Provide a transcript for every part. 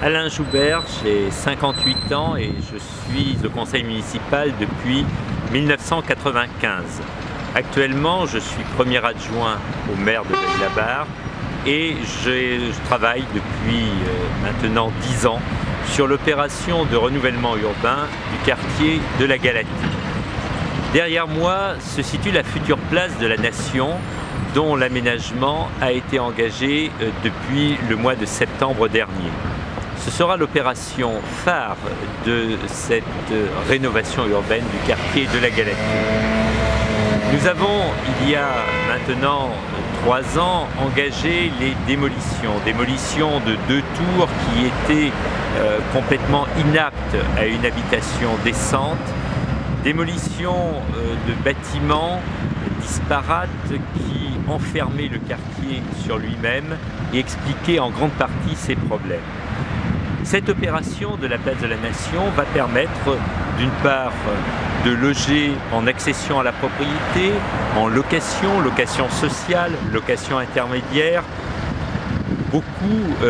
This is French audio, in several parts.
Alain Joubert, j'ai 58 ans et je suis au conseil municipal depuis 1995. Actuellement, je suis premier adjoint au maire de Belle-la-Barre et je travaille depuis maintenant 10 ans sur l'opération de renouvellement urbain du quartier de la Galatie. Derrière moi se situe la future place de la Nation, dont l'aménagement a été engagé depuis le mois de septembre dernier. Ce sera l'opération phare de cette rénovation urbaine du quartier de la Galatie. Nous avons, il y a maintenant 3 ans, engagé les démolitions de 2 tours qui étaient complètement inaptes à une habitation décente, démolition de bâtiments disparates qui enfermaient le quartier sur lui-même et expliquaient en grande partie ses problèmes. Cette opération de la place de la Nation va permettre d'une part de loger en accession à la propriété, en location, location sociale, location intermédiaire, beaucoup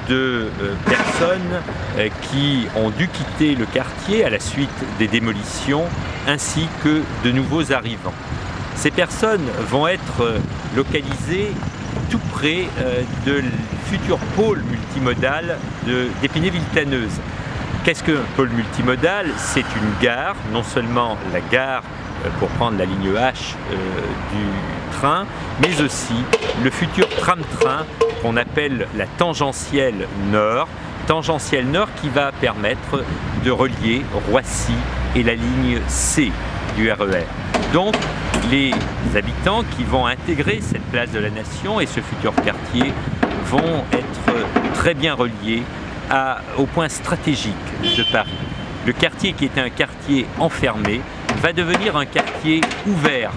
de personnes qui ont dû quitter le quartier à la suite des démolitions, ainsi que de nouveaux arrivants. Ces personnes vont être localisées tout près de futur pôle multimodal d'Épinay-Villetaneuse. Qu'est-ce qu'un pôle multimodal? C'est une gare, non seulement la gare pour prendre la ligne H du train, mais aussi le futur tram-train qu'on appelle la tangentielle nord qui va permettre de relier Roissy et la ligne C du RER. Donc, les habitants qui vont intégrer cette place de la Nation et ce futur quartier vont être très bien reliés au point stratégique de Paris. Le quartier qui était un quartier enfermé va devenir un quartier ouvert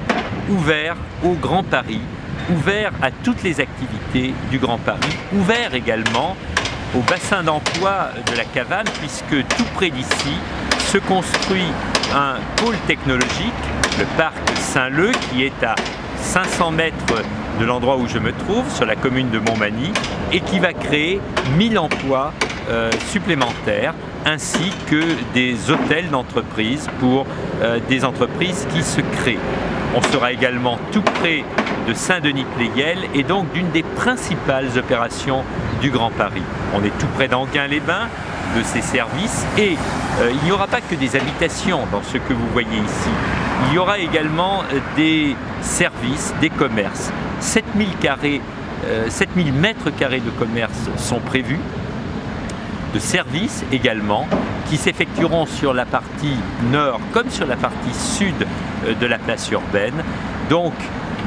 au Grand Paris, ouvert à toutes les activités du Grand Paris, ouvert également au bassin d'emploi de la Cavanne, puisque tout près d'ici se construit un pôle technologique, le parc Saint-Leu, qui est à 500 mètres de l'endroit où je me trouve, sur la commune de Montmagny, et qui va créer 1000 emplois supplémentaires, ainsi que des hôtels d'entreprise pour des entreprises qui se créent. On sera également tout près de Saint-Denis-Pleyel et donc d'une des principales opérations du Grand Paris. On est tout près d'Enghien-les-Bains, de ces services, et il n'y aura pas que des habitations dans ce que vous voyez ici. Il y aura également des services, des commerces. 7000 mètres carrés de commerce sont prévus, de services également, qui s'effectueront sur la partie nord comme sur la partie sud de la place urbaine. Donc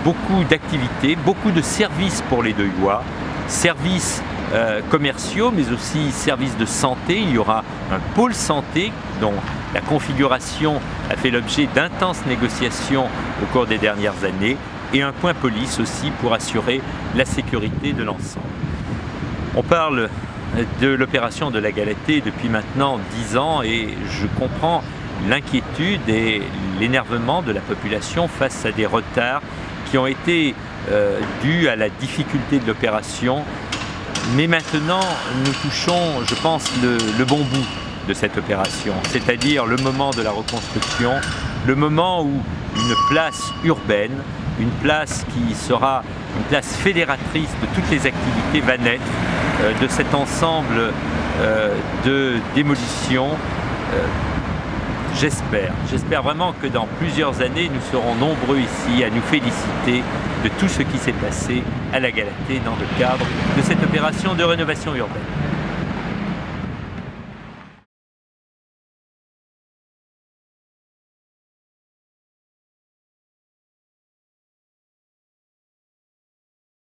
beaucoup d'activités, beaucoup de services pour les Deuillois, services commerciaux, mais aussi services de santé. Il y aura un pôle santé dont la configuration a fait l'objet d'intenses négociations au cours des dernières années, et un point police aussi pour assurer la sécurité de l'ensemble. On parle de l'opération de la Galatie depuis maintenant 10 ans et je comprends l'inquiétude et l'énervement de la population face à des retards qui ont été dus à la difficulté de l'opération. Mais maintenant, nous touchons, je pense, le bon bout de cette opération, c'est-à-dire le moment de la reconstruction, le moment où une place urbaine, une place qui sera une place fédératrice de toutes les activités va naître de cet ensemble de démolitions. J'espère vraiment que dans plusieurs années, nous serons nombreux ici à nous féliciter de tout ce qui s'est passé à la Galatie dans le cadre de cette opération de rénovation urbaine.